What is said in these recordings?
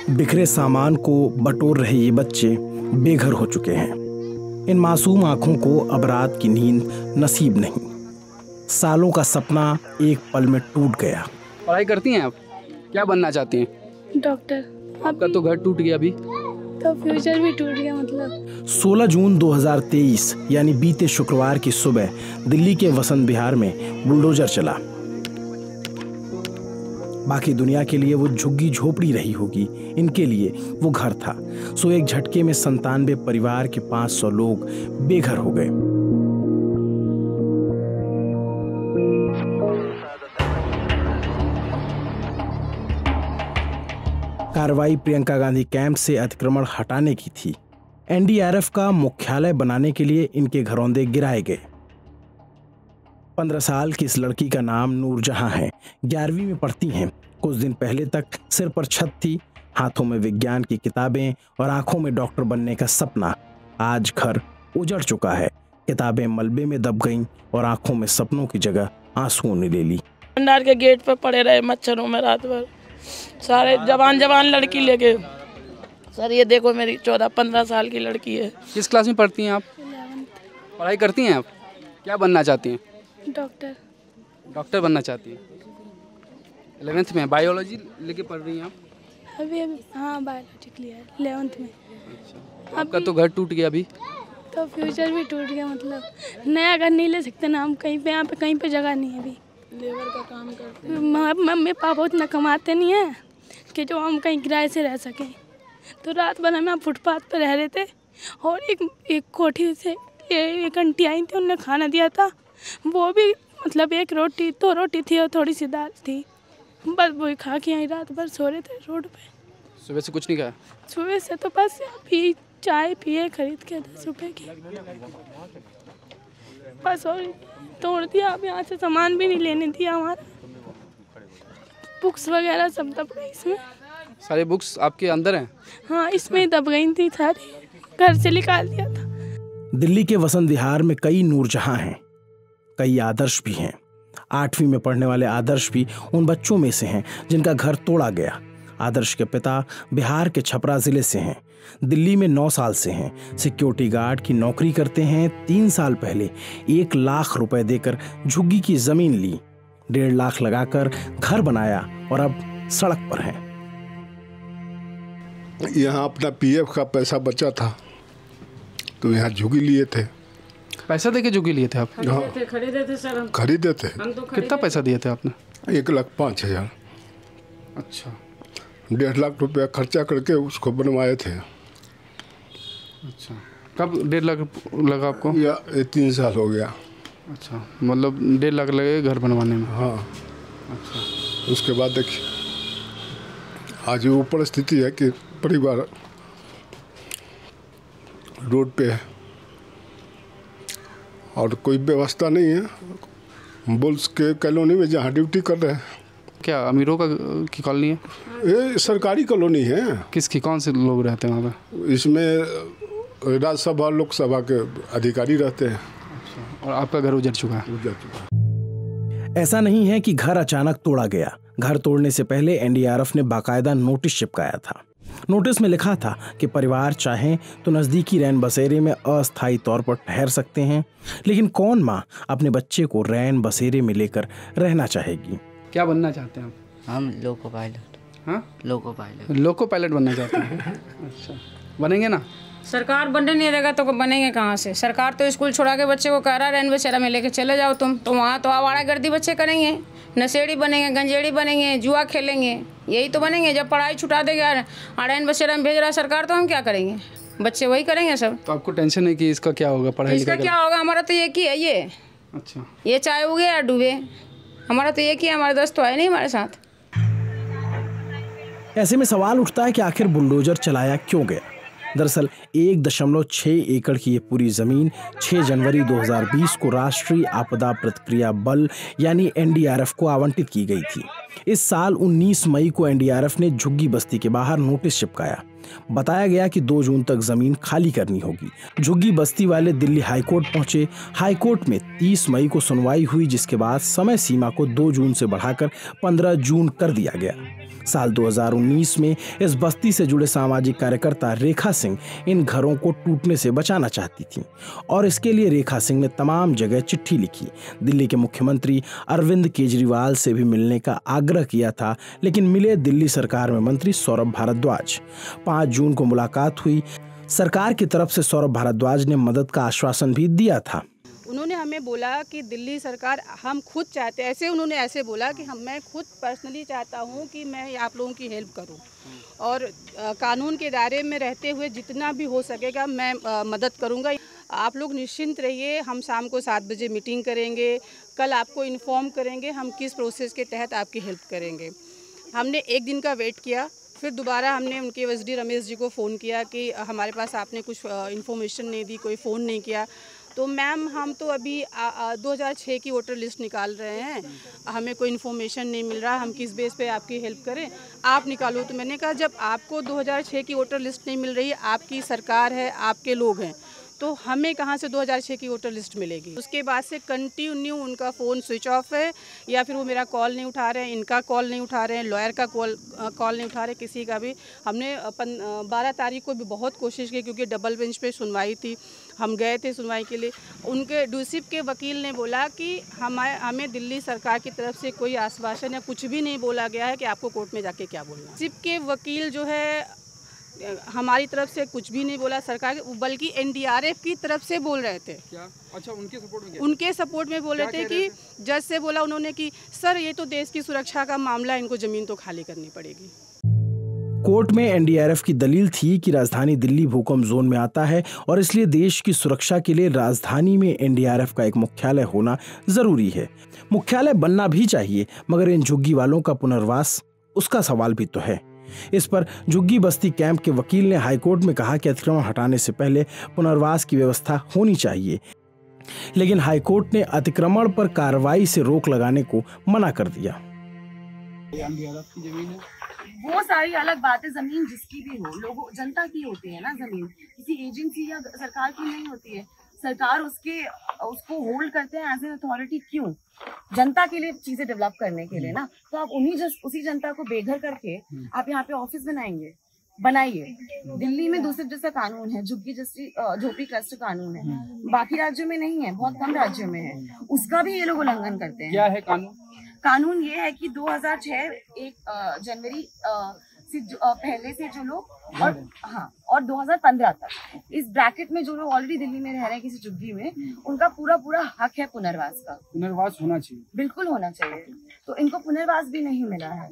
बिखरे सामान को बटोर रहे ये बच्चे बेघर हो चुके हैं। इन मासूम आंखों को अब रात की नींद नसीब नहीं। सालों का सपना एक पल में टूट गया। पढ़ाई करती हैं आप? क्या बनना चाहती हैं? डॉक्टर। आपका तो घर टूट गया अभी, तो फ्यूचर भी टूट गया मतलब। 16 जून 2023 यानी बीते शुक्रवार की सुबह दिल्ली के वसंत विहार में बुलडोजर चला। बाकी दुनिया के लिए वो झुग्गी झोपड़ी रही होगी, इनके लिए वो घर था। सो एक झटके में 97 परिवार के 500 लोग बेघर हो गए। कार्रवाई प्रियंका गांधी कैंप से अतिक्रमण हटाने की थी। एनडीआरएफ का मुख्यालय बनाने के लिए इनके घरौंदे गिराए गए। 15 साल की इस लड़की का नाम नूरजहां है। 11वीं में पढ़ती हैं। कुछ दिन पहले तक सिर पर छत थी, हाथों में विज्ञान की किताबें और आंखों में डॉक्टर बनने का सपना। आज घर उजड़ चुका है। किताबें मलबे में दब गईं और आंखों में सपनों की जगह आंसुओं ने ले ली। भंडार के गेट पर पड़े रहे मच्छरों में रात भर, सारे जवान लड़की लेके। सर ये देखो मेरी 14-15 साल की लड़की है। किस क्लास में पढ़ती हैं आप? 11th। पढ़ाई करती हैं आप? क्या बनना चाहती हैं? डॉक्टर। डॉक्टर बनना चाहती हैं। 11th में बायोलॉजी लेके पढ़ रही हैं आप? अभी हाँ बायोलॉजी क्लियर 11th में। आपका तो घर टूट गया अभी, तो फ्यूचर भी टूट गया मतलब। नया घर नहीं ले सकते ना हम कहीं पे, यहाँ पे कहीं पे जगह नहीं है। अभी लेबर का काम करते हैं। मम्मी पापा उतना कमाते नहीं हैं कि जो हम कहीं किराए से रह सकें। तो रात भर हम फुटपाथ पर रह रहे थे और एक कोठी से एक आंटी आई थी, उन्होंने खाना दिया था। वो भी मतलब एक रोटी, 2 रोटी थी और थोड़ी सी दाल थी, बस वही खा के आई रात भर सो रहे थे रोड पे। सुबह से कुछ नहीं खाया? सुबह से तो बस अभी चाय पिए खरीद के 10 रुपए की, बस। और तोड़ दिया, अब यहाँ से सामान भी नहीं लेने दिया। हमारा बुक्स वगैरह सब दब गई इसमें। सारे बुक्स आपके अंदर हैं? हाँ इसमें ही दब गई थी सारी, घर से निकाल दिया था। दिल्ली के वसंत विहार में कई नूरजहां हैं, कई आदर्श भी हैं। 8वीं में पढ़ने वाले आदर्श भी उन बच्चों में से हैं जिनका घर तोड़ा गया। आदर्श के पिता बिहार के छपरा जिले से हैं, दिल्ली में 9 साल से हैं, सिक्योरिटी गार्ड की नौकरी करते हैं। 3 साल पहले 1 लाख रुपए देकर झुग्गी की जमीन ली, 1.5 लाख लगाकर घर बनाया और अब सड़क पर हैं। यहाँ अपना पीएफ का पैसा बचा था तो यहाँ झुग्गी लिए थे। पैसा देके झुग्गी लिए थे आप? खरीदे थे सर हम। खरीदे थे। कितना पैसा दिए थे आपने? 1,05,000। अच्छा, 1.5 लाख रुपया खर्चा करके उसको बनवाए थे। अच्छा, कब 1.5 लाख लगा आपको? या 3 साल हो गया। अच्छा, मतलब 1.5 लाख लगे घर बनवाने में? हाँ। अच्छा, उसके बाद देखिए आज वो परिस्थिति है कि परिवार रोड पे है और कोई व्यवस्था नहीं है। बुल्स के कॉलोनी में जहाँ ड्यूटी कर रहे हैं। क्या अमीरों की कॉलोनी है? ये सरकारी कॉलोनी है। किसकी, कौन से लोग रहते हैं वहाँ पे? इसमें राज्यसभा लोकसभा के अधिकारी रहते हैं। अच्छा, और आपका घर उजड़ चुका है? उजड़ चुका है। ऐसा नहीं है कि घर अचानक तोड़ा गया। घर तोड़ने से पहले एनडीआरएफ ने बाकायदा नोटिस चिपकाया था। नोटिस में लिखा था कि परिवार चाहें तो नजदीकी रैन बसेरे में अस्थायी तौर पर ठहर सकते हैं, लेकिन कौन माँ अपने बच्चे को रैन बसेरे में लेकर रहना चाहेगी? क्या बनना चाहते हैं आप? हम लोको पायलट। हाँ, लोको पायलट। लोको पायलट बनना चाहते हैं? अच्छा, बनेंगे ना? सरकार बनने नहीं देगा तो बनेंगे कहाँ से? सरकार तो स्कूल छोड़ा के बच्चे को कह रहा है रैन बसेरा में लेके चले जाओ तुम, तो वहाँ तो आवारागर्दी बच्चे करेंगे, नशेड़ी बनेंगे, गंजेड़ी बनेंगे, जुआ खेलेंगे, यही तो बनेंगे। जब पढ़ाई छुटा देगा रैन बसेरा में भेज रहा सरकार तो हम क्या करेंगे? बच्चे वही करेंगे सब। तो आपको टेंशन है कि इसका क्या होगा, पढ़ाई इसका क्या होगा? हमारा तो एक ही है ये। अच्छा, ये चाहे उगे या डूबे, हमारा तो एक ही है। हमारे दोस्त तो है नहीं हमारे साथ। ऐसे में सवाल उठता है कि आखिर बुलडोजर चलाया क्यों गया? दरअसल 1.6 एकड़ की ये पूरी जमीन 6 जनवरी 2020 को राष्ट्रीय आपदा प्रतिक्रिया बल यानी एनडीआरएफ को आवंटित की गई थी। इस साल 19 मई को एनडीआरएफ ने झुग्गी बस्ती के बाहर नोटिस चिपकाया। बताया गया कि 2 जून तक जमीन खाली करनी होगी। झुग्गी बस्ती वाले दिल्ली हाईकोर्ट पहुंचे। हाईकोर्ट में 30 मई को सुनवाई हुई, जिसके बाद समय सीमा को 2 जून से बढ़ाकर 15 जून कर दिया गया। साल 2019 में इस बस्ती से जुड़े सामाजिक कार्यकर्ता रेखा सिंह इन घरों को टूटने से बचाना चाहती थी और इसके लिए रेखा सिंह ने तमाम जगह चिट्ठी लिखी। दिल्ली के मुख्यमंत्री अरविंद केजरीवाल से भी मिलने का आग्रह किया था, लेकिन मिले दिल्ली सरकार में मंत्री सौरभ भारद्वाज। 5 जून को मुलाकात हुई। सरकार की तरफ से सौरभ भारद्वाज ने मदद का आश्वासन भी दिया था। उन्होंने हमें बोला कि दिल्ली सरकार हम खुद चाहते हैं, उन्होंने ऐसे बोला कि मैं खुद पर्सनली चाहता हूं कि मैं आप लोगों की हेल्प करूं और कानून के दायरे में रहते हुए जितना भी हो सकेगा मैं मदद करूंगा। आप लोग निश्चिंत रहिए, हम शाम को 7 बजे मीटिंग करेंगे, कल आपको इन्फॉर्म करेंगे हम किस प्रोसेस के तहत आपकी हेल्प करेंगे। हमने 1 दिन का वेट किया, फिर दोबारा हमने उनके एसडी रमेश जी को फ़ोन किया कि हमारे पास आपने कुछ इन्फॉर्मेशन नहीं दी, कोई फ़ोन नहीं किया। तो मैम हम तो अभी 2006 की वोटर लिस्ट निकाल रहे हैं, हमें कोई इन्फॉर्मेशन नहीं मिल रहा, हम किस बेस पे आपकी हेल्प करें, आप निकालो। तो मैंने कहा जब आपको 2006 की वोटर लिस्ट नहीं मिल रही है, आपकी सरकार है, आपके लोग हैं, तो हमें कहाँ से 2006 की वोटर लिस्ट मिलेगी। उसके बाद से कंटिन्यू उनका फ़ोन स्विच ऑफ है, या फिर वो मेरा कॉल नहीं उठा रहे हैं, इनका कॉल नहीं उठा रहे हैं, लॉयर का कॉल नहीं उठा रहे, किसी का भी। हमने 12 तारीख को भी बहुत कोशिश की, क्योंकि डबल बेंच पे सुनवाई थी, हम गए थे सुनवाई के लिए। उनके डीसीपी के वकील ने बोला कि हमें दिल्ली सरकार की तरफ से कोई आश्वासन या कुछ भी नहीं बोला गया है कि आपको कोर्ट में जाके क्या बोलना है। डीसीपी के वकील जो है हमारी तरफ से कुछ भी नहीं बोला सरकार, बल्कि एनडीआरएफ की तरफ से बोल रहे थे। क्या? अच्छा, उनके सपोर्ट में क्या? उनके सपोर्ट में बोल रहे थे कि जज से बोला उन्होंने कि सर ये तो देश की सुरक्षा का मामला है, इनको जमीन तो खाली करनी पड़ेगी। कोर्ट में एनडीआरएफ की दलील थी कि राजधानी दिल्ली भूकंप जोन में आता है और इसलिए देश की सुरक्षा के लिए राजधानी में एनडीआरएफ का एक मुख्यालय होना जरूरी है। मुख्यालय बनना भी चाहिए, मगर इन झुग्गी वालों का पुनर्वास, उसका सवाल भी तो है। इस पर झुग्गी बस्ती कैंप के वकील ने हाईकोर्ट में कहा कि अतिक्रमण हटाने से पहले पुनर्वास की व्यवस्था होनी चाहिए, लेकिन हाईकोर्ट ने अतिक्रमण पर कार्रवाई से रोक लगाने को मना कर दिया। वो सारी अलग बात है, जमीन जिसकी भी हो, लोगों जनता की होती है ना, जमीन किसी एजेंसी या सरकार की नहीं होती है। सरकार उसको होल्ड करते हैं एज एन अथॉरिटी, क्यों? जनता के लिए चीजें डेवलप करने के लिए ना। तो आप उसी जनता को बेघर करके आप यहाँ पे ऑफिस बनाइए। दिल्ली में दूसरे जैसा कानून है, झोपड़ी क्लस्टर कानून है, बाकी राज्यों में नहीं है, बहुत कम राज्यों में है, उसका भी ये लोग उल्लंघन करते हैं। क्या है कानून? कानून ये है कि 2006 1 जनवरी से पहले से जो लोग और 2015 तक इस ब्रैकेट में जो लोग ऑलरेडी दिल्ली में रह रहे हैं किसी झुग्गी में, उनका पूरा हक है पुनर्वास का। पुनर्वास होना चाहिए, बिल्कुल होना चाहिए। तो इनको पुनर्वास भी नहीं मिला है।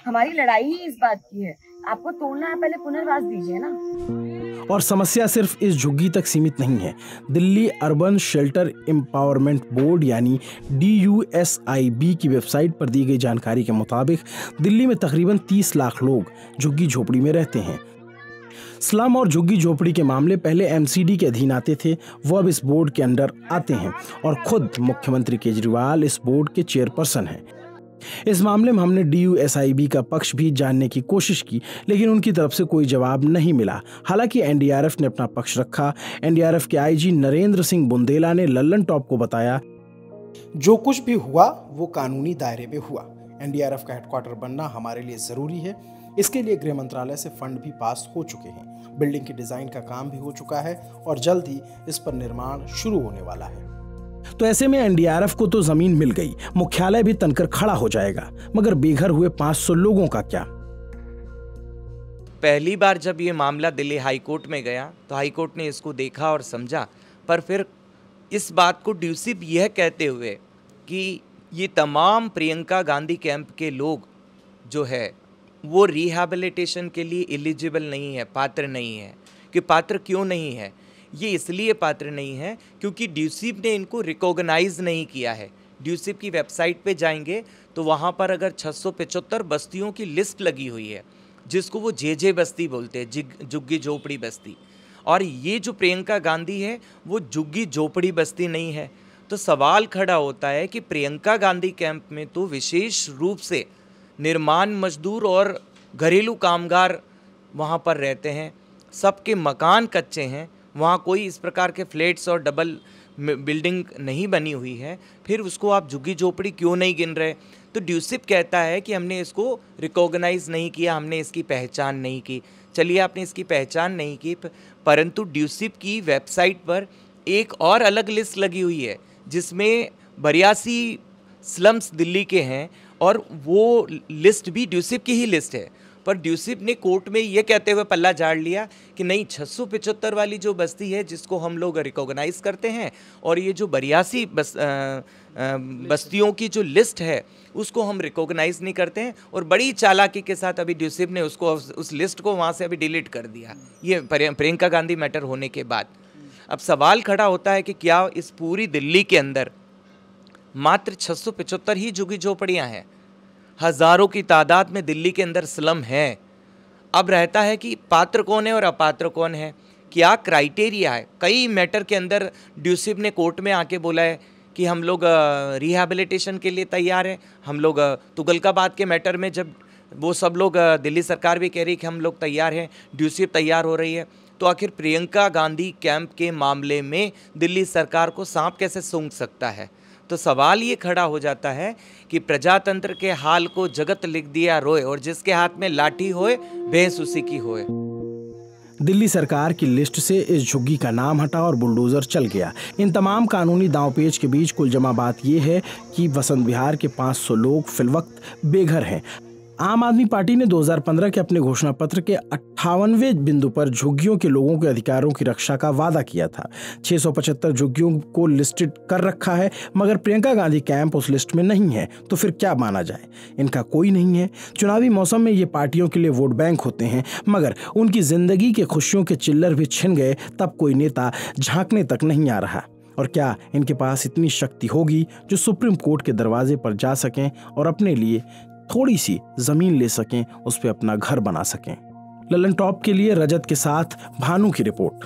हमारी लड़ाई ही इस बात की है, आपको तोड़ना है पहले पुनर्वास दीजिए ना। और समस्या सिर्फ इस झुग्गी तक सीमित नहीं है। Delhi urban shelter empowerment board यानी DUSIB की वेबसाइट पर दी गई जानकारी के मुताबिक दिल्ली में तकरीबन 30 लाख लोग झुग्गी झोपड़ी में रहते हैं। स्लम और झुग्गी झोपड़ी के मामले पहले MCD के अधीन आते थे, वो अब इस बोर्ड के अंडर आते हैं और खुद मुख्यमंत्री केजरीवाल इस बोर्ड के चेयरपर्सन हैं। इस मामले में हमने DUSIB का पक्ष भी जानने की कोशिश की, लेकिन उनकी तरफ से कोई जवाब नहीं मिला। हालांकि NDRF ने अपना पक्ष रखा। NDRF के IG नरेंद्र सिंह बुंदेला ने लल्लन टॉप को बताया, जो कुछ भी हुआ वो कानूनी दायरे में हुआ। NDRF का हेडक्वार्टर बनना हमारे लिए जरूरी है। इसके लिए गृह मंत्रालय से फंड भी पास हो चुके हैं। बिल्डिंग की डिजाइन का काम भी हो चुका है और जल्द ही इस पर निर्माण शुरू होने वाला है। तो ऐसे में NDRF को तो जमीन मिल गई, मुख्यालय भी तनकर खड़ा हो जाएगा, मगर बेघर हुए 500 लोगों का क्या? पहली बार जब ये मामला दिल्ली हाईकोर्ट में गया तो हाईकोर्ट ने इसको देखा और समझा, पर फिर इस बात को DUSIB यह कहते हुए कि ये तमाम प्रियंका गांधी कैंप के लोग जो है वो रिहैबिलिटेशन के लिए एलिजिबल नहीं है, पात्र नहीं है। कि पात्र क्यों नहीं है? ये इसलिए पात्र नहीं है क्योंकि DUSIB ने इनको रिकॉग्नाइज नहीं किया है। DUSIB की वेबसाइट पे जाएंगे तो वहाँ पर अगर 675 बस्तियों की लिस्ट लगी हुई है, जिसको वो JJ बस्ती बोलते हैं, झुग्गी झोपड़ी बस्ती, और ये जो प्रियंका गांधी है वो झुग्गी झोपड़ी बस्ती नहीं है। तो सवाल खड़ा होता है कि प्रियंका गांधी कैंप में तो विशेष रूप से निर्माण मजदूर और घरेलू कामगार वहाँ पर रहते हैं, सबके मकान कच्चे हैं, वहाँ कोई इस प्रकार के फ्लैट्स और डबल बिल्डिंग नहीं बनी हुई है, फिर उसको आप झुग्गी झोपड़ी क्यों नहीं गिन रहे? तो ड्यूसिप कहता है कि हमने इसको रिकॉग्नाइज़ नहीं किया, हमने इसकी पहचान नहीं की। चलिए, आपने इसकी पहचान नहीं की, परंतु ड्यूसिप की वेबसाइट पर एक और अलग लिस्ट लगी हुई है जिसमें 82 स्लम्स दिल्ली के हैं, और वो लिस्ट भी ड्यूसिप की ही लिस्ट है। पर ड्यूसिप ने कोर्ट में ये कहते हुए पल्ला झाड़ लिया कि नहीं, 675 वाली जो बस्ती है जिसको हम लोग रिकॉग्नाइज़ करते हैं, और ये जो 82 बस्तियों की जो लिस्ट है उसको हम रिकॉग्नाइज़ नहीं करते हैं। और बड़ी चालाकी के साथ अभी ड्यूसिप ने उसको, उस लिस्ट को वहाँ से अभी डिलीट कर दिया, ये प्रियंका गांधी मैटर होने के बाद। अब सवाल खड़ा होता है कि क्या इस पूरी दिल्ली के अंदर मात्र 675 ही झुग्गी झोपड़ियाँ हैं? हज़ारों की तादाद में दिल्ली के अंदर स्लम हैं। अब रहता है कि पात्र कौन है और अपात्र कौन है, क्या क्राइटेरिया है? कई मैटर के अंदर ड्यूसिप ने कोर्ट में आके बोला है कि हम लोग रिहैबिलिटेशन के लिए तैयार हैं। हम लोग तुगलकाबाद के मैटर में जब वो सब लोग, दिल्ली सरकार भी कह रही कि हम लोग तैयार हैं, ड्यूसिप तैयार हो रही है, तो आखिर प्रियंका गांधी कैंप के मामले में दिल्ली सरकार को सांप कैसे सूंघ सकता है? तो सवाल ये खड़ा हो जाता है कि प्रजातंत्र के हाल को जगत लिख दिया रोए, और जिसके हाथ में लाठी होए भैंस उसी की होए। दिल्ली सरकार की लिस्ट से इस झुग्गी का नाम हटा और बुलडोजर चल गया। इन तमाम कानूनी दांवपेच के बीच कुल जमा बात यह है कि वसंत विहार के 500 लोग फिलवक्त बेघर हैं। आम आदमी पार्टी ने 2015 के अपने घोषणा पत्र के 58वें बिंदु पर झुग्गियों के लोगों के अधिकारों की रक्षा का वादा किया था। 675 झुग्गियों को लिस्टेड कर रखा है, मगर प्रियंका गांधी कैंप उस लिस्ट में नहीं है। तो फिर क्या माना जाए? इनका कोई नहीं है। चुनावी मौसम में ये पार्टियों के लिए वोट बैंक होते हैं, मगर उनकी जिंदगी के खुशियों के चिल्लर भी छिन गए तब कोई नेता झांकने तक नहीं आ रहा। और क्या इनके पास इतनी शक्ति होगी जो सुप्रीम कोर्ट के दरवाजे पर जा सकें और अपने लिए थोड़ी सी जमीन ले सकें, उस पर अपना घर बना सकें? ललन टॉप के लिए रजत के साथ भानु की रिपोर्ट।